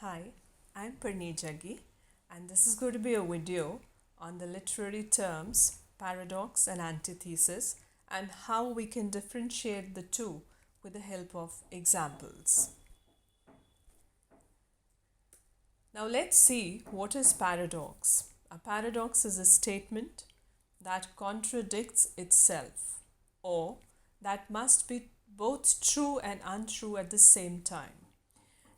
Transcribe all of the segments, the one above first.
Hi, I'm Parneet Jaggi, and this is going to be a video on the literary terms paradox and antithesis and how we can differentiate the two with the help of examples. Now, let's see what is paradox. A paradox is a statement that contradicts itself or that must be both true and untrue at the same time.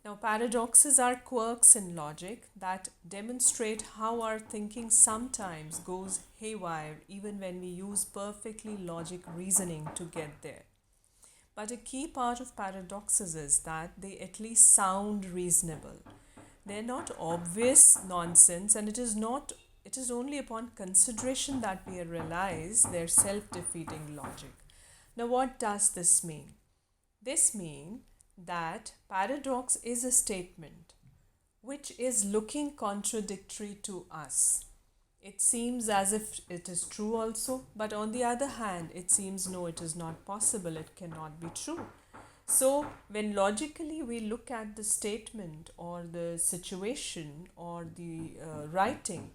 Now, paradoxes are quirks in logic that demonstrate how our thinking sometimes goes haywire even when we use perfectly logic reasoning to get there. But a key part of paradoxes is that they at least sound reasonable. They're not obvious nonsense, and it is only upon consideration that we realize their self-defeating logic. Now, what does this mean? This means that paradox is a statement which is looking contradictory to us. It seems as if it is true also, but on the other hand, it seems no, it is not possible, it cannot be true. So, when logically we look at the statement or the situation or the writing,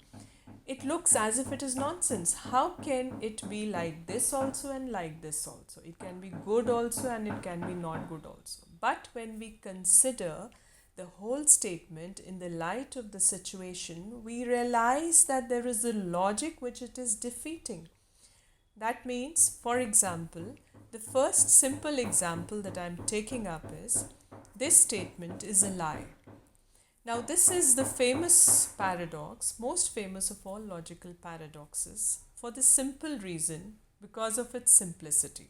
it looks as if it is nonsense. How can it be like this also and like this also? It can be good also and it can be not good also. But when we consider the whole statement in the light of the situation, we realize that there is a logic which it is defeating. That means, for example, the first simple example that I'm taking up is this statement is a lie. Now, this is the famous paradox, most famous of all logical paradoxes, for the simple reason because of its simplicity.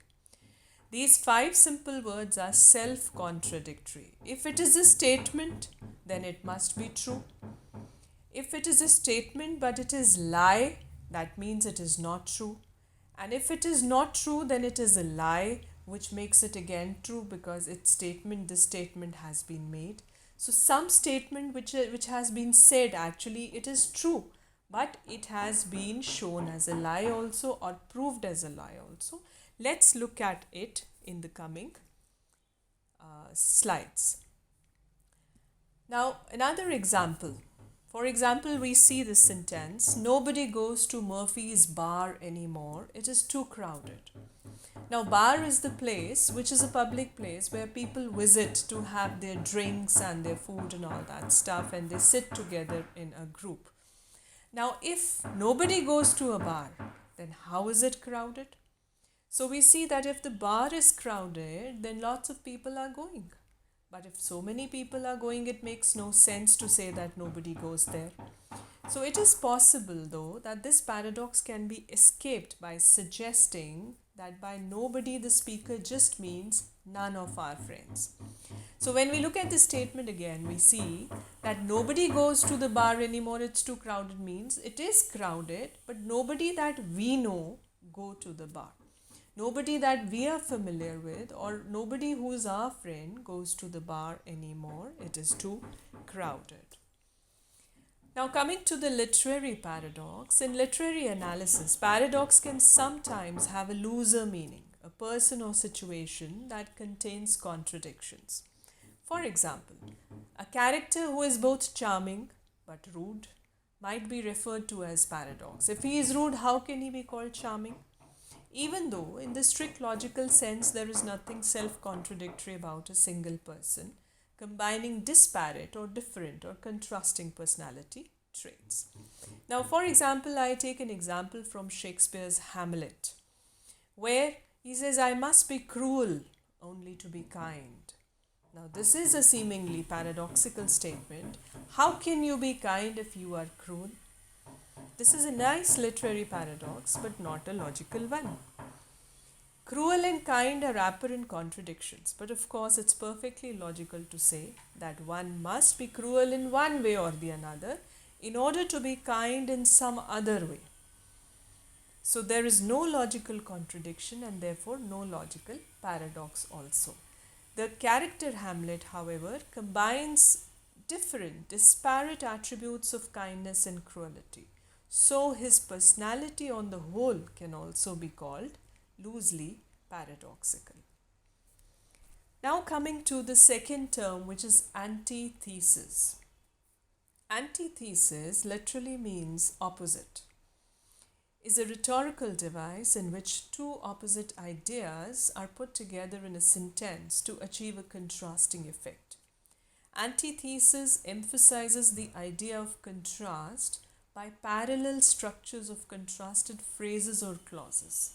These five simple words are self contradictory. If it is a statement, then it must be true. If it is a statement but it is lie, that means it is not true. And if it is not true, then it is a lie, which makes it again true because this statement has been made. So some statement which has been said, actually it is true, but it has been shown as a lie also or proved as a lie also. Let's look at it in the coming slides. Now, another example. For example, we see this sentence, nobody goes to Murphy's bar anymore, it is too crowded. Now, bar is the place which is a public place where people visit to have their drinks and their food and all that stuff, and they sit together in a group. Now, if nobody goes to a bar, then how is it crowded? So we see that if the bar is crowded, then lots of people are going. But if so many people are going, it makes no sense to say that nobody goes there. So it is possible, though, that this paradox can be escaped by suggesting that by nobody the speaker just means none of our friends. So when we look at this statement again, we see that nobody goes to the bar anymore, it's too crowded means it is crowded, but nobody that we know go to the bar. Nobody that we are familiar with or nobody who is our friend goes to the bar anymore. It is too crowded. Now, coming to the literary paradox, in literary analysis, paradox can sometimes have a looser meaning, a person or situation that contains contradictions. For example, a character who is both charming but rude might be referred to as paradox. If he is rude, how can he be called charming? Even though, in the strict logical sense, there is nothing self-contradictory about a single person combining disparate or different or contrasting personality traits. Now, for example, I take an example from Shakespeare's Hamlet, where he says, I must be cruel only to be kind. Now, this is a seemingly paradoxical statement. How can you be kind if you are cruel? This is a nice literary paradox, but not a logical one. Cruel and kind are apparent contradictions, but of course it's perfectly logical to say that one must be cruel in one way or the another in order to be kind in some other way. So there is no logical contradiction and therefore no logical paradox also. The character Hamlet, however, combines different, disparate attributes of kindness and cruelty. So his personality on the whole can also be called loosely paradoxical. Now coming to the second term, which is antithesis. Antithesis literally means opposite, is a rhetorical device in which two opposite ideas are put together in a sentence to achieve a contrasting effect. Antithesis emphasizes the idea of contrast by parallel structures of contrasted phrases or clauses.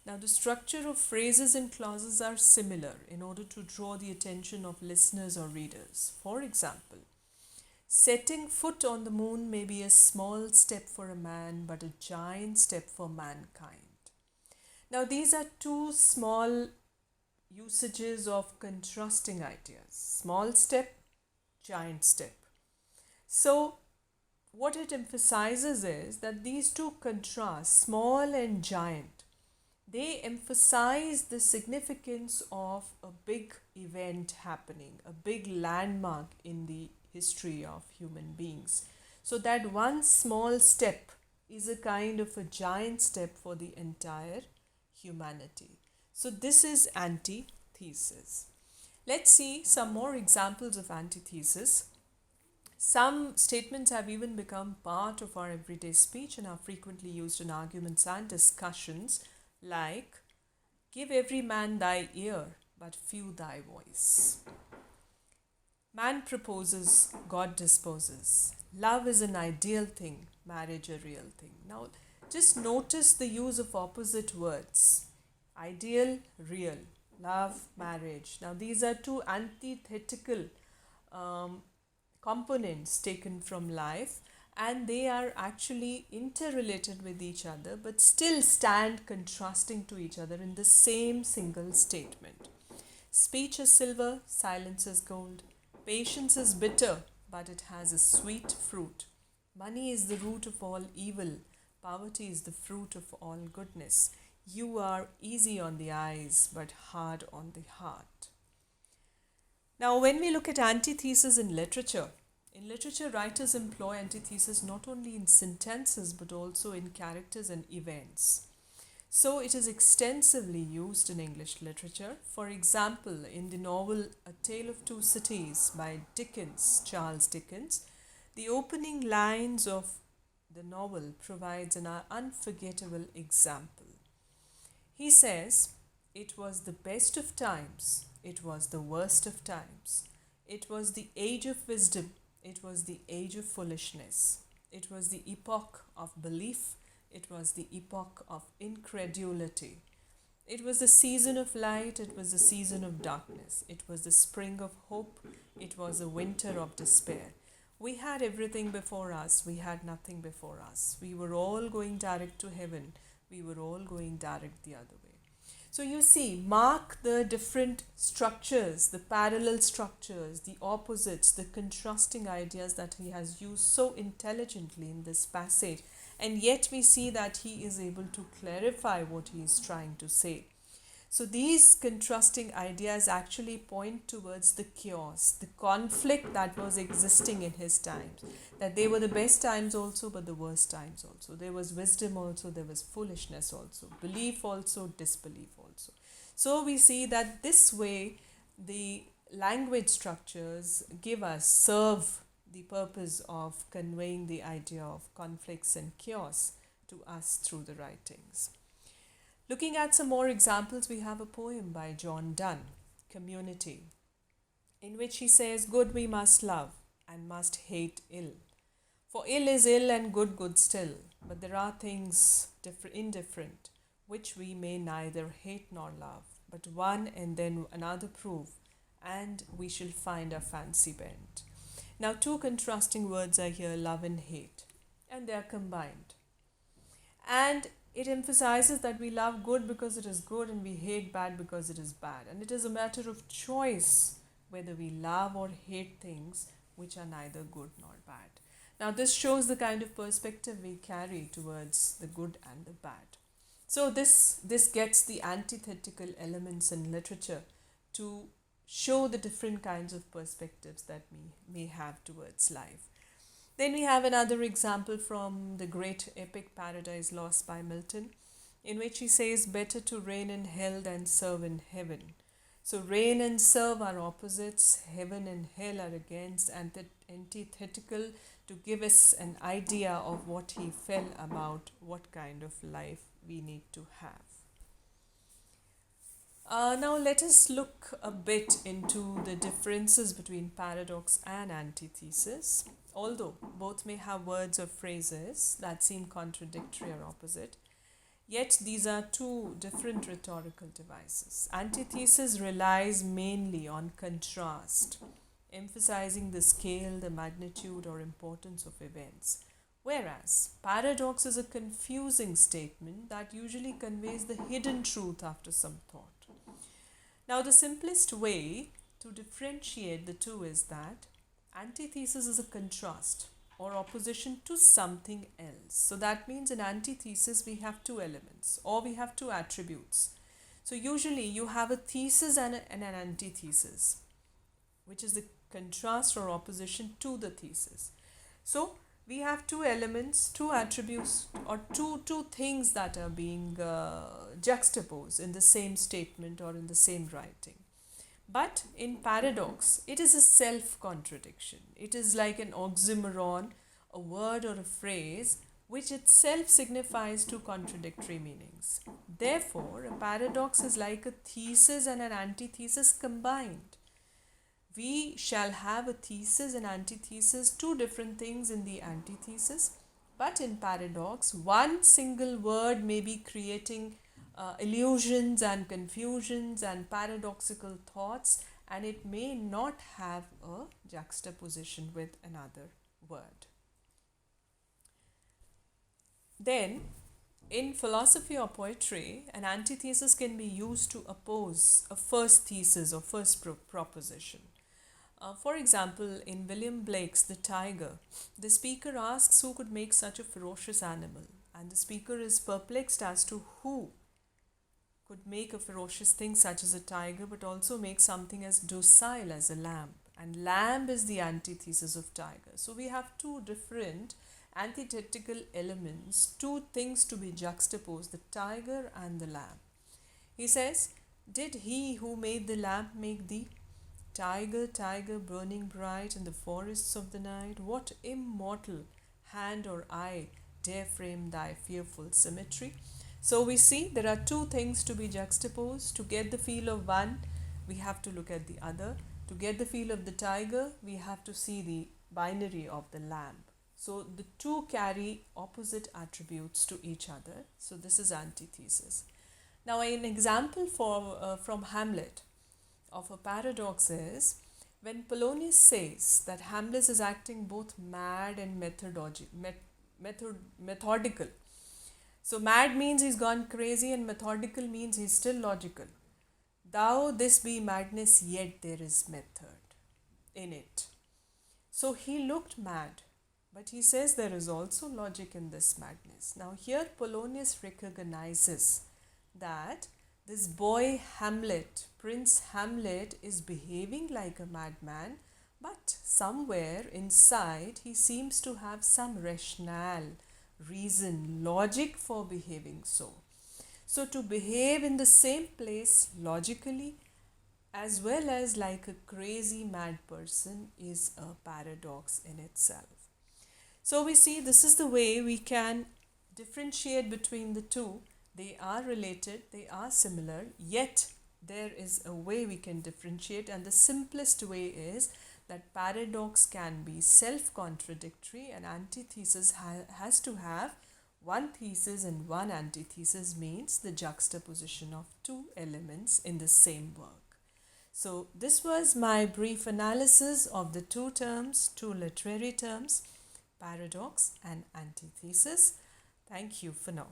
Now, the structure of phrases and clauses are similar in order to draw the attention of listeners or readers. For example, setting foot on the moon may be a small step for a man, but a giant step for mankind. Now, these are two small usages of contrasting ideas: small step, giant step. So, what it emphasizes is that these two contrasts, small and giant, they emphasize the significance of a big event happening, a big landmark in the history of human beings. So that one small step is a kind of a giant step for the entire humanity. So this is antithesis. Let's see some more examples of antithesis. Some statements have even become part of our everyday speech and are frequently used in arguments and discussions, like, give every man thy ear, but few thy voice. Man proposes, God disposes. Love is an ideal thing, marriage a real thing. Now, just notice the use of opposite words: ideal, real, love, marriage. Now, these are two antithetical components taken from life, and they are actually interrelated with each other but still stand contrasting to each other in the same single statement. Speech is silver, silence is gold. Patience is bitter, but it has a sweet fruit. Money is the root of all evil. Poverty is the fruit of all goodness. You are easy on the eyes, but hard on the heart. Now, when we look at antithesis in literature, writers employ antithesis not only in sentences but also in characters and events. So it is extensively used in English literature. For example, in the novel A Tale of Two Cities by Charles Dickens, the opening lines of the novel provides an unforgettable example. He says, "It was the best of times, it was the worst of times. It was the age of wisdom, it was the age of foolishness. It was the epoch of belief, it was the epoch of incredulity. It was the season of light, it was the season of darkness. It was the spring of hope, it was the winter of despair. We had everything before us, we had nothing before us. We were all going direct to heaven, we were all going direct the other way." So you see, mark the different structures, the parallel structures, the opposites, the contrasting ideas that he has used so intelligently in this passage. And yet we see that he is able to clarify what he is trying to say. So these contrasting ideas actually point towards the chaos, the conflict that was existing in his times. That they were the best times also, but the worst times also. There was wisdom also, there was foolishness also, belief also, disbelief also. So we see that this way the language structures serve the purpose of conveying the idea of conflicts and chaos to us through the writings. Looking at some more examples, we have a poem by John Donne, Community, in which he says, "Good we must love and must hate ill. For ill is ill and good good still. But there are things indifferent, which we may neither hate nor love, but one and then another prove, and we shall find our fancy bent." Now, two contrasting words are here, love and hate, and they are combined. And it emphasizes that we love good because it is good and we hate bad because it is bad. And it is a matter of choice whether we love or hate things which are neither good nor bad. Now, this shows the kind of perspective we carry towards the good and the bad. So this gets the antithetical elements in literature to show the different kinds of perspectives that we may have towards life. Then we have another example from the great epic Paradise Lost by Milton, in which he says, "Better to reign in hell than serve in heaven." So rain and serve are opposites, heaven and hell are against, antithetical, to give us an idea of what he felt about what kind of life we need to have. Now let us look a bit into the differences between paradox and antithesis. Although both may have words or phrases that seem contradictory or opposite, yet these are two different rhetorical devices. Antithesis relies mainly on contrast, emphasizing the scale, the magnitude, or importance of events. Whereas paradox is a confusing statement that usually conveys the hidden truth after some thought. Now, the simplest way to differentiate the two is that antithesis is a contrast or opposition to something else. So that means in antithesis we have two elements or we have two attributes. So usually you have a thesis and an antithesis, which is the contrast or opposition to the thesis. So we have two elements, two attributes, or two things that are being juxtaposed in the same statement or in the same writing. But in paradox, it is a self contradiction. It is like an oxymoron, a word or a phrase which itself signifies two contradictory meanings. Therefore, a paradox is like a thesis and an antithesis combined. We shall have a thesis and antithesis, two different things in the antithesis, but in paradox, one single word may be creating illusions and confusions and paradoxical thoughts, and it may not have a juxtaposition with another word. Then, in philosophy or poetry, an antithesis can be used to oppose a first thesis or first proposition. For example, in William Blake's The Tiger, the speaker asks who could make such a ferocious animal, and the speaker is perplexed as to who could make a ferocious thing such as a tiger, but also make something as docile as a lamb. And lamb is the antithesis of tiger. So we have two different antithetical elements, two things to be juxtaposed, the tiger and the lamb. He says, "Did he who made the lamp make thee? Tiger, tiger, burning bright in the forests of the night, what immortal hand or eye dare frame thy fearful symmetry?" So we see there are two things to be juxtaposed. To get the feel of one, we have to look at the other. To get the feel of the tiger, we have to see the binary of the lamb. So the two carry opposite attributes to each other. So this is antithesis. Now an example from Hamlet of a paradox is when Polonius says that Hamlet is acting both mad and methodical. So mad means he's gone crazy and methodical means he's still logical. Though this be madness, yet there is method in it. So he looked mad, but he says there is also logic in this madness. Now here Polonius recognizes that this boy Hamlet, Prince Hamlet, is behaving like a madman, but somewhere inside he seems to have some rationale, reason, logic for behaving so. So to behave in the same place logically as well as like a crazy mad person is a paradox in itself. So we see this is the way we can differentiate between the two. They are related, they are similar, yet there is a way we can differentiate, and the simplest way is that paradox can be self-contradictory and antithesis has to have one thesis and one antithesis, means the juxtaposition of two elements in the same work. So this was my brief analysis of the two terms, two literary terms, paradox and antithesis. Thank you for now.